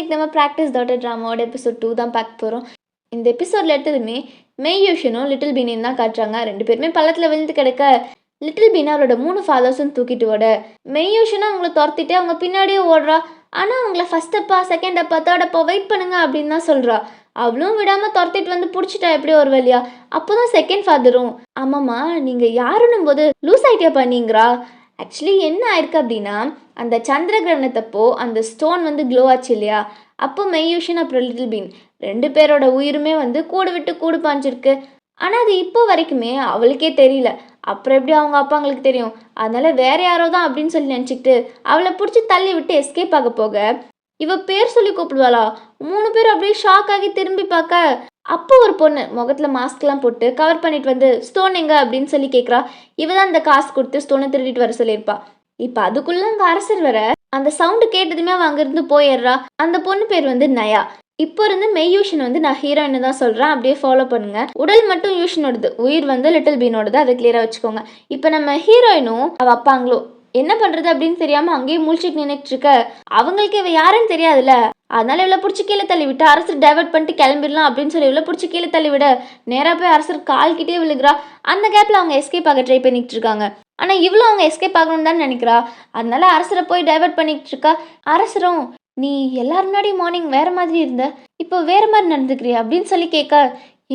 இன்னைக்கு நம்ம practice daughter ட்ராமாவோட episode 2 தான் பார்க்க போகிறோம். இந்த எபிசோடில் எடுத்ததுமே மெய்யூஷனும் லிட்டில் பீனையும் தான் காட்டுறாங்க. ரெண்டு பேருமே பள்ளத்தில் விழுந்து கிடக்க லிட்டில் பீனை அவளோட 3 ஃபாதர்ஸும் தூக்கிட்டு ஓட மெய்யூஷனும் அவங்கள துரத்திட்டு அவங்க பின்னாடியே ஓடுறா. ஆனால் அவங்கள ஃபஸ்ட் அப்பா செகண்ட் அப்பா தேர்ட் அப்பா வெயிட் பண்ணுங்க அப்படின்னு தான் சொல்கிறா. அவளும் விடாமல் துரத்திட்டு வந்து பிடிச்சிட்டா எப்படியோ ஒரு வழியா. அப்போ தான் செகண்ட் ஃபாதரும் ஆமாம்மா நீங்கள் யாருன்னும் போது லூஸ் ஆகிட்டியா பண்ணிங்கிறா. ஆக்சுவலி என்ன ஆயிருக்கு அப்படின்னா, அந்த சந்திர கிரகணத்தப்போ அந்த ஸ்டோன் வந்து க்ளோ ஆச்சு இல்லையா, அப்போ மெய்யூஷன் அப்புறம் லிட்டில் பீன் 2 பேரோட உயிருமே வந்து கூடு விட்டு கூடு பாஞ்சிருக்கு. ஆனால் அது இப்போ வரைக்குமே அவளுக்கே தெரியல. அப்புறம் எப்படி அவங்க அப்பாங்களுக்கு தெரியும்? அதனால வேற யாரோ தான் அப்படின்னு சொல்லி நினச்சிக்கிட்டு அவளை பிடிச்சி தள்ளி விட்டு எஸ்கேப் ஆக போக இவ பேர் சொல்லி கூப்பிடுவாளா. 3 பேர் அப்படியே ஷாக் ஆகி திரும்பி பார்க்க அப்போ ஒரு பொண்ணு முகத்தில் மாஸ்க்லாம் போட்டு கவர் பண்ணிட்டு வந்து ஸ்டோன் எங்க அப்படின்னு சொல்லி கேட்குறா. இவ தான் அந்த காசு கொடுத்து ஸ்டோனை திருடிட்டு வர சொல்லியிருப்பா. இப்போ அதுக்குள்ளே அங்கே அரசர் வர அந்த சவுண்டு கேட்டதுமே அவன் அங்கேருந்து போயிடுறா. அந்த பொண்ணு பேர் வந்து நயா. இப்போ இருந்து மெய்யூஷன் வந்து நான் ஹீரோயின்னு தான் சொல்கிறேன், அப்படியே ஃபாலோ பண்ணுங்க. உடல் மட்டும் யூஷனோடது, உயிர் வந்து லிட்டில் பீனோடது, அதை கிளியராக வச்சுக்கோங்க. இப்போ நம்ம ஹீரோயினும் அவள் அப்பாங்களோ என்ன பண்ணுறது அப்படின்னு தெரியாமல் அங்கேயே முழிச்சிட்டு நின்றுட்டு இருக்க. அவங்களுக்கு இவ யாருன்னு தெரியாதுல்ல, அதனால இவ்வளோ பிடிச்சி கீழே தள்ளி விட்டு அரசர் டைவர்ட் பண்ணிட்டு கிளம்பிடலாம் அப்படின்னு சொல்லி இவ்வளோ பிடிச்சி கீழே தள்ளி விட நேராக போய் அரசர் கால்கிட்டே விழுகிறா. அந்த கேப்பில் அவங்க எஸ்கேப் ஆக ட்ரை பண்ணிட்டு இருக்காங்க. ஆனால் இவ்வளோ அவங்க எஸ்கேப் ஆகணும்னு தான் நினைக்கிறா. அதனால அரசரை போய் டைவர்ட் பண்ணிட்டு இருக்கா. அரசரும் நீ எல்லாரும் முன்னாடி மார்னிங் வேற மாதிரி இருந்த, இப்போ வேற மாதிரி நடந்துக்கிறியா அப்படின்னு சொல்லி கேட்க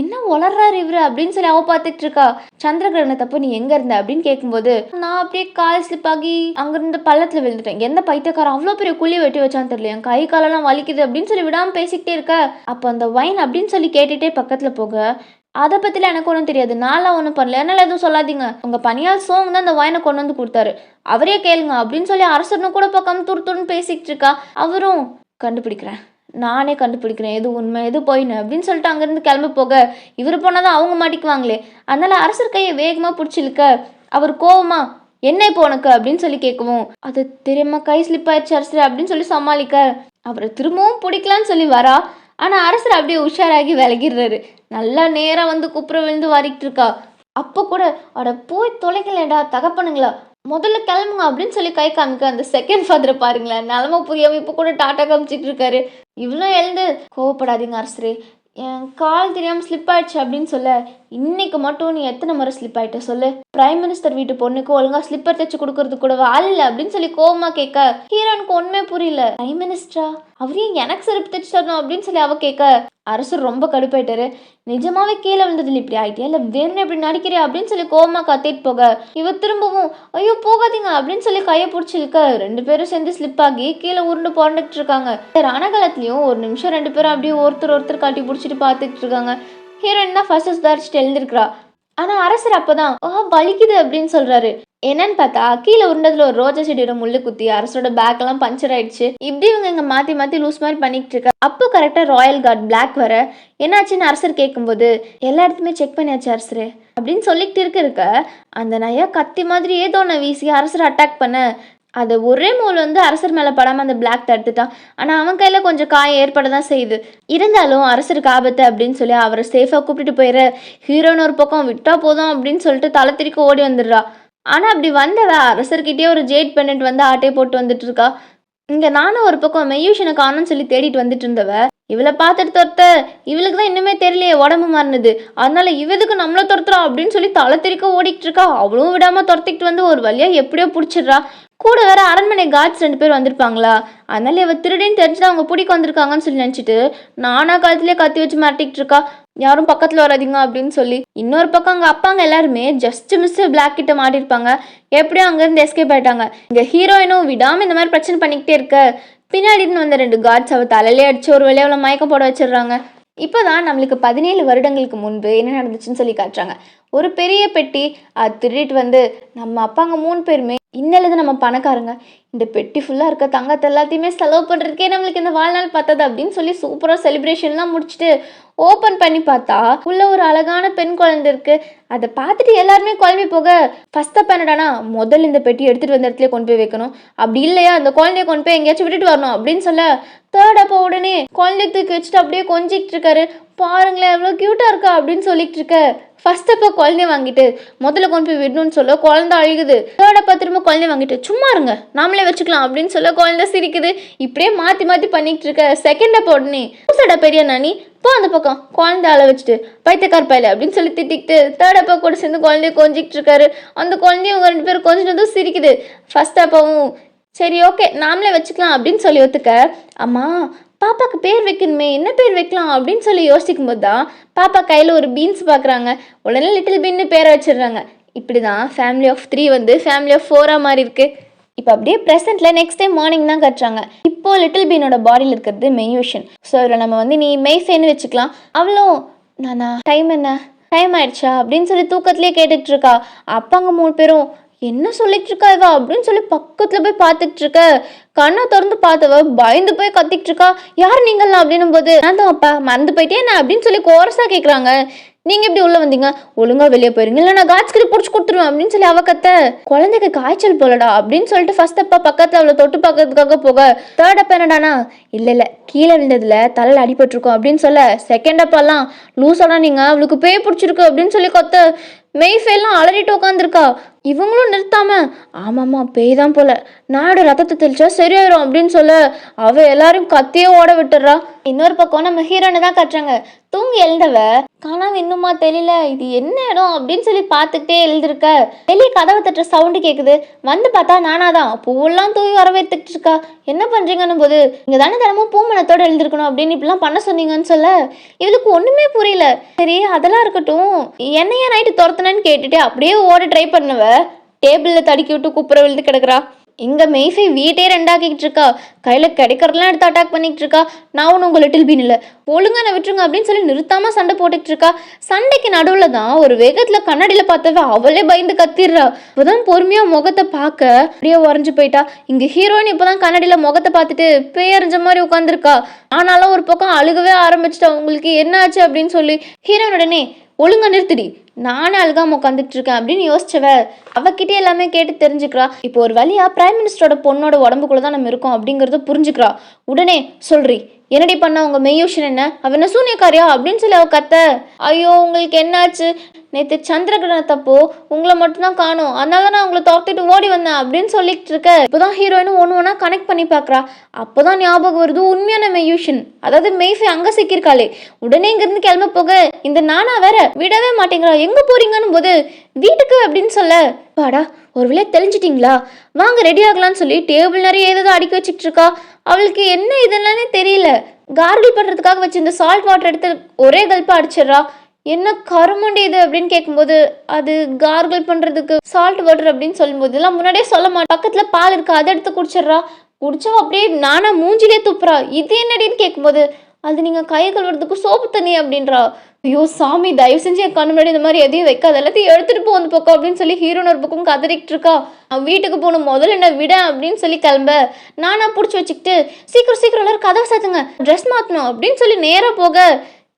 என்ன வளர்றாரு இவரு அப்படின்னு சொல்லி அவ பார்த்துட்டு இருக்கா. சந்திர கிரகணத்தப்போ நீ எங்க இருந்த அப்படின்னு கேட்கும்போது நான் அப்படியே கால் ஸ்லிப் ஆகி அங்கிருந்து பள்ளத்துல விழுந்துட்டேன். எந்த பைத்தியக்காரன் அவ்வளோ பெரிய குழி வெட்டி வச்சான்னு தெரியல, என் கை காலெல்லாம் வலிக்குது அப்படின்னு சொல்லி விடாம பேசிக்கிட்டே இருக்க. அப்போ அந்த வைன் அப்படின்னு சொல்லி கேட்டுட்டே பக்கத்துல போக அதை பற்றில எனக்கு ஒன்றும் தெரியாது, நான்லாம் ஒன்றும் பண்ணல, என்னால் எதுவும் சொல்லாதீங்க, உங்கள் பனியால் சோங் தான் அந்த வைனை கொண்டு வந்து கொடுத்தாரு, அவரே கேளுங்க அப்படின்னு சொல்லி அரசர்னு கூட பக்கம் துருத்துன்னு பேசிக்கிட்டு இருக்கா. அவரும் கண்டுபிடிக்கிறேன், நானே கண்டுபிடிக்கிறேன் எது உண்மை எது போயின்னு அப்படின்னு சொல்லிட்டு அங்கேருந்து கிளம்பி போக இவர் போனால் தான் அவங்க மாட்டிக்குவாங்களே. அதனால அரசர் கையை வேகமாக பிடிச்சிருக்க அவர் கோவமா என்ன இப்போ உனக்கு அப்படின்னு சொல்லி கேட்கவும் அது தெரியாம கை ஸ்லிப் ஆயிடுச்சு அரசர் அப்படின்னு சொல்லி சமாளிக்க அவரை திரும்பவும் பிடிக்கலான்னு சொல்லி வரா. ஆனால் அரசர் அப்படியே உஷாராகி விலகிடுறாரு. நல்லா நேராக வந்து குப்புற விழுந்து வாரிக்கிட்டு இருக்கா. அப்போ கூட அட போய் தொலைக்கலேடா தகப்பனுங்களா, முதல்ல கிளம்புங்க அப்படின்னு சொல்லி கை காமிக்க அந்த செகண்ட் ஃபாதரை பாருங்களேன், நிலமை புரியாமல் இப்போ கூட டாட்டா காமிச்சிட்டு இருக்காரு. இவ்வளோ எழுந்து கோவப்படாதீங்க அரசரே, என் கால் தெரியாமல் ஸ்லிப் ஆயிடுச்சு அப்படின்னு சொல்ல இன்னைக்கு மட்டும் நீ எத்தனை முறை ஸ்லிப் ஆயிட்ட சொல்லு, பிரைம் மினிஸ்டர் வீட்டு பொண்ணுக்கு ஒழுங்கா ஸ்லிப்பர் தைச்சு கொடுக்கறது கூட ஆள் இல்லை அப்படின்னு சொல்லி கோவமா கேட்க ஹீரோனுக்கு ஒண்ணுமே புரியல. பிரைம் மினிஸ்டரா, அவரையும் எனக்கு செருப்பு தைச்சு தரணும் அப்படின்னு சொல்லி அவ கேட்க அரசர் ரொம்ப கடுப்பாயிட்டாரு. நிஜமாவே கீழே விழுந்ததில்ல இப்படி ஆயிட்டியா இல்லை வேணும்னு எப்படி நடிக்கிறியா அப்படின்னு சொல்லி கோவமா கத்திட்டு போக இவ திரும்பவும் ஐயோ போகாதீங்க அப்படின்னு சொல்லி கையை பிடிச்சிருக்க 2 பேரும் சேர்ந்து ஸ்லிப் ஆகி கீழே உருண்டு போண்டுட்டு இருக்காங்க. ரணகாலத்துலயும் ஒரு நிமிஷம் 2 பேரும் அப்படியே ஒருத்தர் காட்டி பிடிச்சிட்டு பார்த்துட்டு இருக்காங்க. ஹீரோயின் தான் ஃபர்ஸ்ட் சுதாரிச்சுட்டு எழுந்திருக்கிறா. ஆனா அரசர் அப்பதான் வலிக்குது அப்படின்னு சொல்றாரு. என்னன்னு பார்த்தா கீழே உருண்டதுல ஒரு ரோஜா செடியோட முள்ளு குத்தி அரசரோட பேக் எல்லாம் பஞ்சர் ஆயிடுச்சு. இப்படி இவங்க இங்க மாத்தி லூஸ் மாதிரி பண்ணிட்டு இருக்கா. அப்போ கரெக்டா ராயல் கார்ட் பிளாக் வர என்னாச்சுன்னு அரசர் கேட்கும்போது எல்லா இடத்துமே செக் பண்ணியாச்சு அரசரு அப்படின்னு சொல்லிட்டு இருக்க அந்த நயா கத்தி மாதிரி ஏதோ ஒன்று வீசி அரசர் அட்டாக் பண்ண அது ஒரே மூல் வந்து அரசர் மேலே படாமல் அந்த பிளாக் தடுத்துட்டான். ஆனால் அவன் கையில் கொஞ்சம் காயம் ஏற்பட தான் செய்யுது. இருந்தாலும் அரசருக்கு ஆபத்து அப்படின்னு சொல்லி அவரை சேஃபாக கூப்பிட்டு போயிடுற ஹீரோயின் ஒரு பக்கம் விட்டா போதும் அப்படின்னு சொல்லிட்டு தலை திருக்க ஓடி வந்துடுறா. ஆனால் அப்படி வந்தவ அரசர்கிட்டயே ஒரு ஜேட் பெண்டன்ட் வந்து ஆட்டையை போட்டு வந்துட்டு இருக்கா. இங்கே நானும் ஒரு பக்கம் மெய்யூஷனை காணும்னு சொல்லி தேடிட்டு வந்துட்டு இருந்தவ இவளை பார்த்துட்டு துரத்த இவளுக்கு தான் இன்னுமே தெரியலையே உடம்பு மாறினது, அதனால இவதுக்கு நம்மளை துரத்துறா அப்படின்னு சொல்லி தலை திருக்க ஓடிக்கிட்டு இருக்கா. அவ்வளவும் விடாம துரத்திக்கிட்டு வந்து ஒரு வழியா எப்படியோ பிடிச்சிடுறா. கூட வேற அரண்மனை கார்ட்ஸ் 2 பேர் வந்திருப்பாங்களா, அதனால இவ திருடின்னு தெரிஞ்சுட்டு அவங்க பிடிக்க வந்திருக்காங்கன்னு சொல்லி நினச்சிட்டு நானா காலத்திலேயே கத்தி வச்சு மாட்டிக்கிட்டு இருக்கா. யாரும் பக்கத்தில் வராதிங்க அப்படின்னு சொல்லி. இன்னொரு பக்கம் அங்கே அப்பாங்க எல்லாருமே ஜஸ்ட் மிஸ் பிளாக் கிட்ட மாட்டிருப்பாங்க. எப்படியும் அங்கேருந்து எஸ்கேப் ஆயிட்டாங்க. இங்கே ஹீரோயினும் விடாமல் இந்த மாதிரி பிரச்சனை பண்ணிக்கிட்டே இருக்க பின்னாடின்னு வந்த 2 கார்ட்ஸ் அவள் தலையிலே அடிச்சு ஒரு வழியாக அவளை மயக்கம் போட வச்சிடுறாங்க. இப்போதான் நம்மளுக்கு 17 வருடங்களுக்கு முன்பு என்ன நடந்துச்சுன்னு சொல்லி காட்டுறாங்க. ஒரு பெரிய பெட்டி அது திருடிட்டு வந்து நம்ம அப்பாங்க 3 பேருமே இன்னிலிருந்து நம்ம பணக்காரங்க, இந்த பெட்டி ஃபுல்லாக இருக்க தங்கத்தை எல்லாத்தையுமே செலவு பண்ணுறதுக்கே நம்மளுக்கு இந்த வாழ்நாள் பார்த்தது அப்படின்னு சொல்லி சூப்பராக செலிப்ரேஷன்லாம் முடிச்சுட்டு ஓப்பன் பண்ணி பார்த்தா உள்ள ஒரு அழகான பெண் குழந்தை இருக்கு. அதை பார்த்துட்டு எல்லாருமே குழம்பி போக ஃபர்ஸ்ட் அப்போ என்னடானா முதல்ல இந்த பெட்டி எடுத்துகிட்டு வந்த இடத்துல கொண்டு போய் வைக்கணும், அப்படி இல்லையா அந்த குழந்தைய கொண்டு போய் எங்கேயாச்சும் விட்டுட்டு வரணும் அப்படின்னு சொல்ல தேர்ட் அப்போ உடனே குழந்தைய தூக்கி வச்சுட்டு அப்படியே கொஞ்சிக்கிட்டு இருக்காரு. பாருங்களேன் எவ்வளோ க்யூட்டாக இருக்கா அப்படின்னு சொல்லிட்டு இருக்க ஃபர்ஸ்ட் அப்போ குழந்தைய வாங்கிட்டு முதல்ல கொண்டு போய் விடணும்னு சொல்ல குழந்தை அழுகுது. தேர்ட் அப்போ திரும்ப குழந்தைய வாங்கிட்டு சும்மா இருங்க நாமளே வச்சுக்கலாம் அப்படின்னு சொல்ல குழந்தை சிரிக்குது. இப்படியே மாற்றி மாற்றி பண்ணிட்டு இருக்க. செகண்ட் அப்போ உடனே பூசடா பெரிய நானி போ அந்த பக்கம் குழந்தை அழ வச்சுட்டு பைத்தியக்கார பையில அப்படின்னு சொல்லி திட்டிக்கிட்டு தேர்ட் அப்பா கூட சேர்ந்து குழந்தைய கொஞ்சிக்கிட்டு இருக்காரு. அந்த குழந்தைய அவங்க 2 பேரும் கொஞ்சினதும் சிரிக்குது. ஃபர்ஸ்ட் அப்பாவும் சரி ஓகே நாமளே வச்சுக்கலாம் அப்படின்னு சொல்லி ஒத்துக்க, அம்மா பாப்பாக்கு பேர் வைக்கணுமே என்ன பேர் வைக்கலாம் அப்படின்னு சொல்லி யோசிக்கும் போது தான் பாப்பா கையில் ஒரு பீன்ஸ் பார்க்குறாங்க. உடனே லிட்டில் பீன்னு பேரை வச்சிடுறாங்க. இப்படி தான் ஃபேமிலி ஆஃப் 3 வந்து ஃபேமிலி ஆஃப் 4 மாதிரி இருக்கு. இப்போ அப்படியே ப்ரெசென்ட்ல நெக்ஸ்ட் டைம் மார்னிங் தான் கட்டுறாங்க. இப்போ லிட்டில் பீனோட பாடியில் இருக்கிறது மெய்யூஷன். ஸோ இதில் நம்ம வந்து நீ மெய்ஃபேன்னு வச்சுக்கலாம். அவளும் நானா டைம் என்ன டைம் ஆயிடுச்சா அப்படின்னு சொல்லி தூக்கத்திலே கேட்டுட்டு இருக்கா. அப்பாங்க 3 பேரும் என்ன சொல்லிட்டு இருக்கா இவ அப்படின்னு சொல்லி பக்கத்துல போய் பார்த்துட்டு இருக்க. கண்ணை திறந்து பார்த்தவ பயந்து போய் கத்திட்டு இருக்கா. யார் நீங்களாம் அப்படின்னும் போது நான் தான் அப்பா மறந்து போயிட்டே என்ன அப்படின்னு சொல்லி கோரஸா கேட்குறாங்க. நீங்க எப்படி உள்ள வந்தீங்க ஒழுங்கா வெளியே போயிருங்க இல்லை நான் காட்ச் கிட்ட பிடிச்சி கொடுத்துருவேன் அப்படின்னு சொல்லி அவ கத்த. குழந்தைக்கு காய்ச்சல் போலடா அப்படின்னு சொல்லிட்டு ஃபர்ஸ்ட் அப்பா பக்கத்துல அவளை தொட்டு பார்க்கறதுக்காக போக தேர்ட் அப்பா என்னடானா இல்ல கீழே விழுந்ததுல தலையில அடிபட்டிருக்கோம் அப்படின்னு சொல்ல செகண்ட் அப்பாலாம் லூசாடா நீங்க அவளுக்கு பேய் பிடிச்சிருக்கு அப்படின்னு சொல்லி கொத்த. மெய்ஃபேலாம் அலறிட்டு உட்காந்துருக்கா. இவங்களும் நிறுத்தாம ஆமாம்மா பேய் தான் போல நாடு ரத்தத்தை தெளிச்சா சரியாயிரும் அப்படின்னு சொல்ல அவ எல்லாரும் கத்தியே ஓட விட்டுறா. இன்னொரு பக்கம் நம்ம ஹீரோனை தான் கட்டுறாங்க. தூங்கி எழுந்தவ காணாம இன்னுமா தெரியல இது என்ன இடம் அப்படின்னு சொல்லி பார்த்துக்கிட்டே எழுந்திருக்க. வெளியே கதவை தட்டுற சவுண்டு கேட்குது. வந்து பார்த்தா நானாதான் பூவெல்லாம் தூவி வரவேற்றுக்கிட்டு இருக்கா. என்ன பண்றீங்கன்னு போது இங்க தானே தினமும் பூமணத்தோட எழுந்திருக்கணும் அப்படின்னு இப்படிலாம் பண்ண சொன்னீங்கன்னு சொல்ல இவளுக்கு ஒண்ணுமே புரியல. சரி அதெல்லாம் இருக்கட்டும் என்னையா நைட்டு துரத்துனேன்னு கேட்டுட்டு அப்படியே ஓட ட்ரை பண்ணவ டேபிள்ல தடுக்கி விட்டு குப்புற விழுந்து கிடக்குறா. இங்க மெய்ஃபை வீட்டே ரெண்டாக்கிட்டு இருக்கா. கையில கிடைக்கிறதெல்லாம் எடுத்து அட்டாக் பண்ணிட்டு இருக்கா. நான் ஒன்றும் உங்க லிட்டில் பீன் இல்லை ஒழுங்கா நான் விட்டுருங்க அப்படின்னு சொல்லி நிறுத்தாம சண்டை போட்டுக்கிட்டு இருக்கா. சண்டைக்கு நடுவுல தான் ஒரு வேகத்துல கண்ணாடியில பார்த்தவ அவளே பயந்து கத்திடுறா. இப்பதான் பொறுமையா முகத்தை பார்க்க அப்படியே உறைஞ்சு போயிட்டா. இங்க ஹீரோயின் இப்பதான் கண்ணாடியில முகத்தை பார்த்துட்டு பேயறிஞ்ச மாதிரி உட்காந்துருக்கா. ஆனாலும் ஒரு பக்கம் அழுகவே ஆரம்பிச்சிட்டா. உங்களுக்கு என்ன ஆச்சு அப்படின்னு சொல்லி ஹீரோயின் உடனே ஒழுங்கா நிறுத்திடி நானே அழுகாம உட்காந்துட்டு இருக்கேன் அப்படின்னு யோசிச்சவ அவகிட்டே எல்லாமே கேட்டு தெரிஞ்சுக்கிறா. இப்போ ஒரு வழியா பிரைம் மினிஸ்டரோட பொண்ணோட உடம்புக்குள்ளதான் நம்ம இருக்கோம் அப்படிங்கறத புரிஞ்சுக்கிறா. உடனே சொல்றி என்னடி பண்ண உங்க மெய்யூஷன் என்ன அவ என்ன சூனியக்காரியா அப்படின்னு சொல்லி அவ கத்த. ஐயோ உங்களுக்கு என்னாச்சு நேற்று சந்திரகிரகணத்தப்போ உங்களை மட்டும்தான் காணும் அதனால நான் உங்களை துரத்திட்டு ஓடி வந்தேன் அப்படின்னு சொல்லிட்டு இருக்க. இப்போதான் ஹீரோயினும் ஒன்று கனெக்ட் பண்ணி பார்க்குறா. அப்போதான் ஞாபகம் வருது உண்மையான மெய்யூஷன் அதாவது மெய்ஃபை அங்கே சிக்கியிருக்காளே. உடனே இங்கிருந்து கிளம்ப போக இந்த நானா வேற விடவே மாட்டேங்கிறா. எங்க போறீங்கன்னு போது வீட்டுக்கு அப்படின்னு சொல்ல பாடா ஒரு வேளையை தெளிஞ்சிட்டிங்களா வாங்க ரெடி ஆகலான்னு சொல்லி டேபிள் நிறைய ஏதாவது அடுக்கி வச்சுட்டு இருக்கா. அவளுக்கு என்ன இதெல்லாமே தெரியல. கார்கிள் பண்ணுறதுக்காக வச்சு இந்த சால்ட் வாட்டர் எடுத்து ஒரே கல்ப்பா அடிச்சிடுறா. என்ன கருமண்டி இது அப்படின்னு கேட்கும்போது அது கார்கிள் பண்ணுறதுக்கு சால்ட் வாட்டர் அப்படின்னு சொல்லும்போது இதெல்லாம் முன்னாடியே சொல்ல மாட்டேன். பக்கத்தில் பால் இருக்கு அதை எடுத்து குடிச்சிட்றா. குடிச்சவ அப்படியே நானா மூஞ்சிலே துப்புறா. இது என்னடின்னு கேட்கும்போது அது நீங்கள் கை கழுவுறதுக்கு சோப்பு தண்ணி அப்படின்றா. ஐயோ சாமி தயவு செஞ்சு என் கண்ணு முன்னாடி இந்த மாதிரி எதையும் வைக்காது எல்லாத்தையும் எடுத்துட்டு போ அந்த பக்கம் அப்படின்னு சொல்லி ஹீரோன் ஒரு பக்கம் கதறிக்கிட்டு இருக்கா. வீட்டுக்கு போகணும் முதல்ல என்ன விட அப்படின்னு சொல்லி கிளம்ப நானா பிடிச்சி வச்சுக்கிட்டு சீக்கிரம் எல்லாரும் கதவை சாத்துங்க ட்ரெஸ் மாற்றணும் அப்படின்னு சொல்லி நேராக போக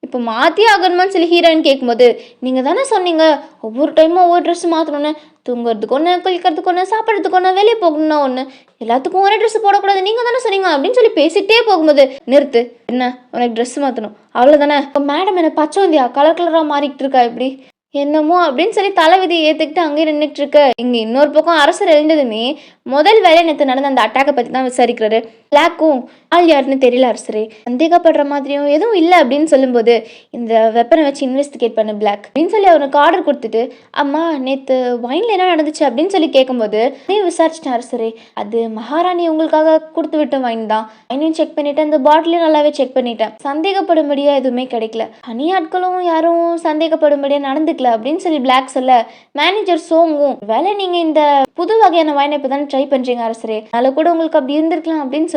இப்போ மாற்றி ஆகணுமான்னு சொல்லி ஹீரோயின் கேட்கும்போது நீங்கள் தானே சொன்னீங்க ஒவ்வொரு டைமும் ஒவ்வொரு ட்ரெஸ் மாற்றணுன்னு தூங்குறதுக்கு ஒன்று குளிக்கிறதுக்கு ஒன்று சாப்பிட்றதுக்கு ஒன்று வெளியே போகணும்னா ஒன்று எல்லாத்துக்கும் ஒரே ட்ரெஸ் போடக்கூடாது நீங்கள் தானே சொன்னீங்க அப்படின்னு சொல்லி பேசிகிட்டே போகும்போது நிறுத்து என்ன உனக்கு ட்ரெஸ் மாற்றணும் அவ்வளோதானே. இப்போ மேடம் என்ன பச்சை வந்தியா கலர் கலராக மாறிக்கிட்டு இருக்கா இப்படி என்னமோ அப்படின்னு சொல்லி தலைவிதியை ஏற்றுக்கிட்டு அங்கேயே நின்றுட்டு இருக்க. இங்கே இன்னொரு பக்கம் அரசர் எழுந்ததுமே முதல் வேலை நேற்று நடந்த அந்த அட்டாக்கை பற்றி தான் விசாரிக்கிறாரு. பிளாக்கும் ஆள் யாருன்னு தெரியல அரசரே சந்தேகப்படுற மாதிரியும் எதுவும் இல்லை அப்படின்னு சொல்லும்போது இந்த வெப்பனை வச்சு இன்வெஸ்டிகேட் பண்ணு பிளாக் அப்படின்னு சொல்லி அவனுக்கு ஆர்டர் கொடுத்துட்டு அம்மா நேற்று வைனில் என்ன நடந்துச்சு அப்படின்னு சொல்லி கேட்கும்போது நீ விசாரிச்சிட்டேன் அரசரே அது மகாராணி உங்களுக்காக கொடுத்து விட்ட வைன் தான் வைனையும் செக் பண்ணிட்டேன் இந்த பாட்டிலையும் நல்லாவே செக் பண்ணிட்டேன் சந்தேகப்படும்படியா எதுவுமே கிடைக்கல தனி ஆட்களும் யாரும் சந்தேகப்படும்படியா நடந்துக்கல அப்படின்னு சொல்லி பிளாக் சொல்ல மேனேஜர் சோங்கும் வேலை நீங்கள் இந்த புது வகையான வைனை இப்போ தானே ட்ரை பண்ணுறீங்க அரசரே அதில் கூட உங்களுக்கு அப்படி இருந்திருக்கலாம் அப்படின்னு சொல்ல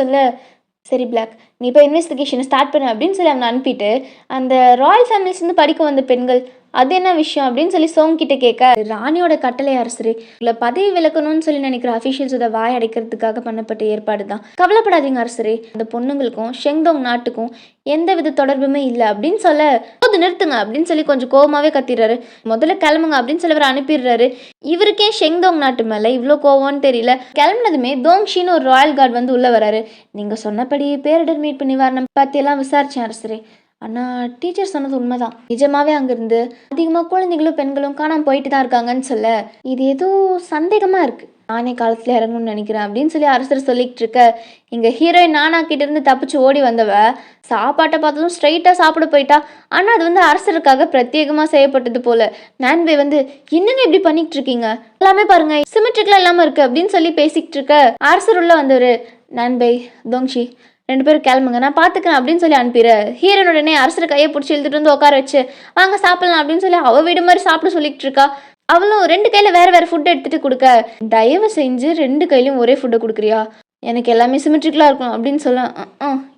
சரி பிளாக் நீ இப்போ இன்வெஸ்டிகேஷனை ஸ்டார்ட் பண்ணு அப்படின்னு சொல்லி அவனை அனுப்பிட்டு அந்த ராயல் ஃபேமிலிஸ்லேருந்து படிக்க வந்த பெண்கள் அது என்ன விஷயம் அப்படின்னு சொல்லி சோங் கிட்ட கேட்க ராணியோட கட்டளை அரசரே இல்லை பதவி விலக்கணும்னு சொல்லி நினைக்கிற அஃபீஷியல்ஸோட வாய் அடைக்கிறதுக்காக பண்ணப்பட்ட ஏற்பாடு தான் கவலைப்படாதீங்க அரசரே அந்த பொண்ணுங்களுக்கும் ஷெங்டோங் நாட்டுக்கும் எந்த வித தொடர்புமே இல்லை அப்படின்னு சொல்ல போது நிறுத்துங்க அப்படின்னு சொல்லி கொஞ்சம் கோவமாவே கத்திடுறாரு. முதல்ல கிளம்புங்க அப்படின்னு சொல்லி அவர் அனுப்பிடுறாரு. இவருக்கே ஷெங்டோங் நாட்டு மேலே இவ்வளோ கோவம்னு தெரியல. கிளம்புனதுமே தோங்ஷின்னு ஒரு ராயல் கார்டு வந்து உள்ள வராரு. நீங்க சொன்னபடி பேரிடர் மீட்பு நிவாரணம் பற்றியெல்லாம் விசாரிச்சேன் அரசரே ஆனால் டீச்சர் சொன்னது உண்மைதான். நிஜமாவே அங்கேருந்து அதிகமாக குழந்தைகளும் பெண்களும் காணாமல் போயிட்டு தான் இருக்காங்கன்னு சொல்ல இது ஏதோ சந்தேகமாக இருக்குது. நானே காலத்தில் இறங்கணும்னு நினைக்கிறேன் அப்படின்னு சொல்லி அரசர் சொல்லிக்கிட்டு இருக்க, இங்கே ஹீரோயின் நானா கிட்டேருந்து தப்பிச்சு ஓடி வந்தவ சாப்பாட்டை பார்த்ததும் ஸ்ட்ரைட்டாக சாப்பிட போயிட்டா. ஆனால் அது வந்து அரசருக்காக பிரத்யேகமாக செய்யப்பட்டது போல. நான்பே வந்து என்னங்க இப்படி பண்ணிக்கிட்டு இருக்கீங்க, எல்லாமே பாருங்க சிமெட்ரிக்கெலாம் இல்லாமல் இருக்குது அப்படின்னு சொல்லி பேசிக்கிட்டு இருக்க, அரசர் உள்ள வந்தவர் நான்பே தோங்ஷி 2 பேரும் கிளம்புங்க, நான் பார்த்துக்கிறேன் அப்படின்னு சொல்லி அனுப்பிடுற. ஹீரோயின் உடனே அரசர் கையை பிடிச்சி இழுத்துட்டு வந்து உட்கார வச்சு வாங்க சாப்பிடலாம் அப்படின்னு சொல்லி அவள் வீடு மாதிரி சாப்பிட சொல்லிட்டு இருக்கா. அவளும் 2 கையில் வேறு வேறு ஃபுட்டு எடுத்துகிட்டு கொடுக்க, தயவு செஞ்சு 2 கையிலையும் ஒரே ஃபுட்டை கொடுக்குறியா, எனக்கு எல்லாமே சிமெட்ரிக்கலாக இருக்கும் அப்படின்னு சொல்ல,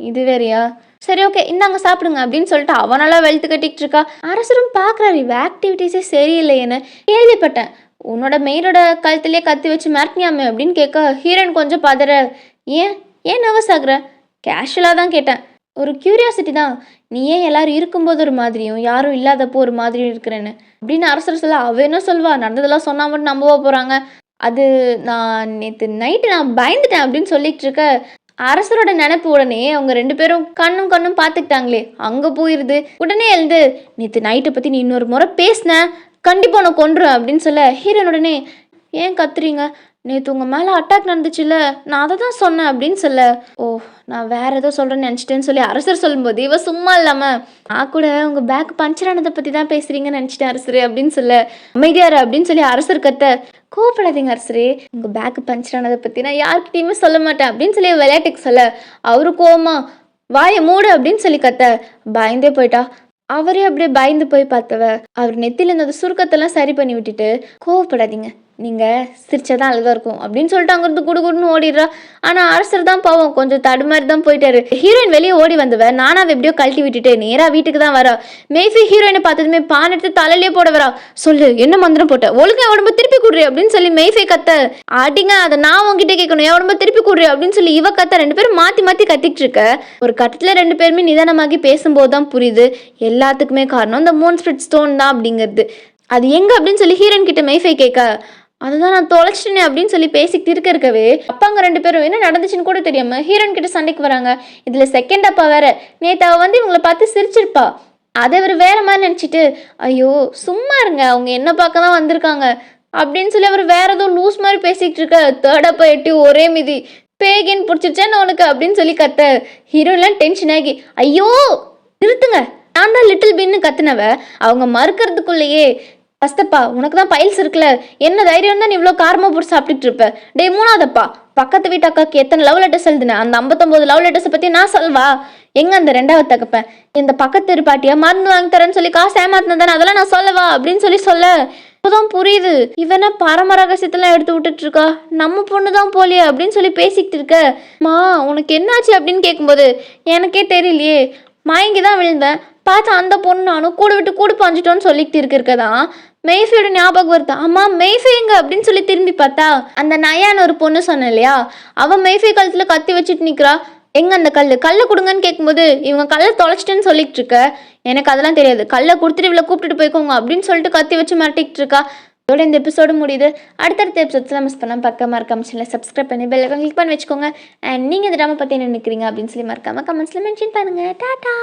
இது வேறையா, சரி ஓகே இந்தாங்க சாப்பிடுங்க அப்படின்னு சொல்லிட்டு அவனால வெளுத்து கட்டிக்கிட்டு இருக்கா. அரசரும் பார்க்குறாரு இவ ஆக்டிவிட்டீஸே சரியில்லையேன்னு. கேள்விப்பட்டேன் உன்னோட மெயிலோட கழுத்துலேயே கத்தி வச்சு மிரட்டினியாமே அப்படின்னு கேட்க, ஹீரோயின் கொஞ்சம் பதற, ஏன் ஏன் நர்வஸ் ஆகுற, கேஷுவலாக தான் கேட்டேன், ஒரு க்யூரியாசிட்டி தான், நீ ஏன் எல்லாரும் இருக்கும்போது ஒரு மாதிரியும் யாரும் இல்லாதப்போ ஒரு மாதிரியும் இருக்கிறேன்னு அப்படின்னு அரசர் சொல்ல, அவ என்ன சொல்வா, நடந்ததெல்லாம் சொன்னால் மட்டும் நம்பவா போகிறாங்க, அது நான் நேற்று நைட்டு நான் பயந்துட்டேன் அப்படின்னு சொல்லிட்டு இருக்க. அரசரோட நினைப்பு உடனே அவங்க 2 பேரும் கண்ணும் கண்ணும் பார்த்துக்கிட்டாங்களே அங்கே போயிடுது. உடனே எழுந்து நேற்று நைட்டை பற்றி நீ இன்னொரு முறை பேசின கண்டிப்பாக நான் கொன்றுவேன் அப்படின்னு சொல்ல, ஹீரோயின் உடனே ஏன் கத்துறீங்க, நேற்று உங்கள் மேலே அட்டாக் நடந்துச்சுல்ல நான் அதை தான் சொன்னேன் அப்படின்னு சொல்ல, ஓ நான் வேறு ஏதோ சொல்கிறேன்னு நினச்சிட்டேன்னு சொல்லி அரசர் சொல்லும்போது இவ சும்மா இல்லாமல் நான் கூட உங்கள் பேக் பஞ்சர் ஆனதை பற்றி தான் பேசுகிறீங்கன்னு நினச்சிட்டேன் அரசரே அப்படின்னு சொல்ல, அமைதியாரு அப்படின்னு சொல்லி அரசர் கத்த, கோவப்படாதீங்க அரசரே, உங்கள் பேக் பஞ்சர் ஆனதை பற்றி நான் யார்கிட்டையுமே சொல்ல மாட்டேன் அப்படின்னு சொல்லி விளையாட்டுக்கு சொல்ல, அவரு கோவமா வாயை மூடு அப்படின்னு சொல்லி கத்த, பயந்தே போயிட்டா. அவரே அப்படியே பயந்து போய் பார்த்தவ அவர் நெத்தில இருந்த சுருக்கத்தெல்லாம் சரி பண்ணி விட்டுட்டு, கோவப்படாதீங்க நீங்கள் சிரிச்சதான் அழகாக இருக்கும் அப்படின்னு சொல்லிட்டு அங்கேருந்து குடுன்னு ஓடிடுறா. ஆனால் அரசர் தான் பாவம் கொஞ்சம் தடுமாறி தான் போயிட்டாரு. ஹீரோயின் வெளியே ஓடி வந்தவ நானாவை எப்படியோ கழட்டி விட்டுட்டு நேராக வீட்டுக்கு தான் வரா. மேஃபி ஹீரோயினை பார்த்ததுமே பான் எடுத்து தலையிலே போட வரா. சொல்லு என்ன மந்திரம் போட்ட, ஒழுங்கா உடம்பு திருப்பி கூடுறி அப்படின்னு சொல்லி மேஃபை கத்த, ஆட்டிங்க அதை நான் உங்ககிட்ட கேட்கணும், என் உடம்பு திருப்பி கூடுறி அப்படின்னு சொல்லி இவ கத்த. 2 பேரும் மாற்றி மாற்றி கத்திக்கிட்டு இருக்க. ஒரு கட்டத்தில் 2 பேருமே நிதானமாகி பேசும்போது தான் புரியுது எல்லாத்துக்குமே காரணம் இந்த மூன் ஸ்பிரிட் ஸ்டோன் தான் அப்படிங்கிறது. அது எங்க அப்படின்னு சொல்லி ஹீரோயின் கிட்ட மேஃபை கேட்க, அதுதான் நான் தொலைச்சிட்டேனே அப்படின்னு சொல்லி பேசிக்கிட்டு இருக்கவே அப்பாங்க 2 பேரும் என்ன நடந்துச்சுன்னு கூட தெரியாம ஹீரோயின் கிட்ட சண்டைக்கு வராங்க. இதுல செகண்ட் அப்பா வேற நேற்று அவ வந்து இவங்களை பார்த்து சிரிச்சிருப்பா, அதை அவர் வேற மாதிரி நினச்சிட்டு ஐயோ சும்மா இருங்க அவங்க என்ன பார்க்க தான் வந்திருக்காங்க அப்படின்னு சொல்லி அவர் வேற ஏதோ லூஸ் மாதிரி பேசிக்கிட்டு இருக்க. தேர்ட் அப்பா எட்டி ஒரே மிதி, பேகின்னு பிடிச்சிருச்சேன்னு உனக்கு அப்படின்னு சொல்லி கத்த. ஹீரோயின்லாம் டென்ஷன் ஆகி ஐயோ நிறுத்துங்க நான் தான் லிட்டில் பின்னு கத்துனவ. அவங்க மறுக்கிறதுக்குள்ளேயே ஃபஸ்ட்டப்பா உனக்கு தான் பைல்ஸ் இருக்குல்ல, என்ன தைரியம் தான் நீ இவ்வளோ காரமாக போட்டு சாப்பிட்டுட்டு இருப்ப. டே 3ஆவதப்பா பக்கத்து வீட்டு அக்காக்கு எத்தனை லவ் லெட்டர்ஸ் எழுதுனேன், அந்த 59 லவ் லெட்டர்ஸை பற்றி நான் சொல்வா, எங்கே அந்த 2வது தகப்பேன் இந்த பக்கத்து பாட்டியா மருந்து வாங்கி தரேன்னு சொல்லி காசு ஏமாத்தின தானே அதெல்லாம் நான் சொல்லவா அப்படின்னு சொல்ல, இப்போதான் புரியுது இவனா பரம ரகசியத்தெல்லாம் எடுத்து விட்டுட்டு இருக்கா, நம்ம பொண்ணு தான் போலியே அப்படின்னு சொல்லி பேசிக்கிட்டு இருக்க. மா உனக்கு என்னாச்சு அப்படின்னு கேட்கும்போது எனக்கே தெரியலையே மயங்கி தான் விழுந்தேன், பார்த்தா அந்த பொண்ணு நானும் கூட விட்டு கூட பாஞ்சிட்டோன்னு சொல்லிக்கிட்டு இருக்கதான் மெய்ஃபையோட ஞாபகம் வருது. அம்மா மெய்ஃபைங்க அப்படின்னு சொல்லி திரும்பி பார்த்தா அந்த நயான்னு ஒரு பொண்ணு சொன்னேன் இல்லையா, அவன் மெய்ஃபை கழுத்தில் கத்தி வச்சுட்டு நிற்கிறா. எங்க அந்த கல்லை கொடுங்கன்னு கேட்கும்போது இவங்க கல்லை தொலைச்சிட்டேன்னு சொல்லிட்டு இருக்க. எனக்கு அதெல்லாம் தெரியாது, கல்லை கொடுத்துட்டு இவ்வளோ கூப்பிட்டுட்டு போய்க்கோங்க அப்படின்னு சொல்லிட்டு கத்தி வச்சு மிரட்டிக்கிட்டு இருக்கா. இதோட இந்த எபிசோடு முடியுது. அடுத்தடுத்த எபிசோட்ஸ்லாம் மிஸ் பண்ணாமல் பக்கமாக இருக்காம சேனலை சப்ஸ்கிரைப் பண்ணி பெல் ஐகான் கிளிக் பண்ணி வச்சுக்கோங்க. அண்ட் நீங்கள் இந்த ட்ராமா பற்றி என்ன நினைக்கிறீங்க அப்படின்னு சொல்லி மறக்காமல் கமெண்ட்ஸில் மென்ஷன் பண்ணுங்கள். டாடா.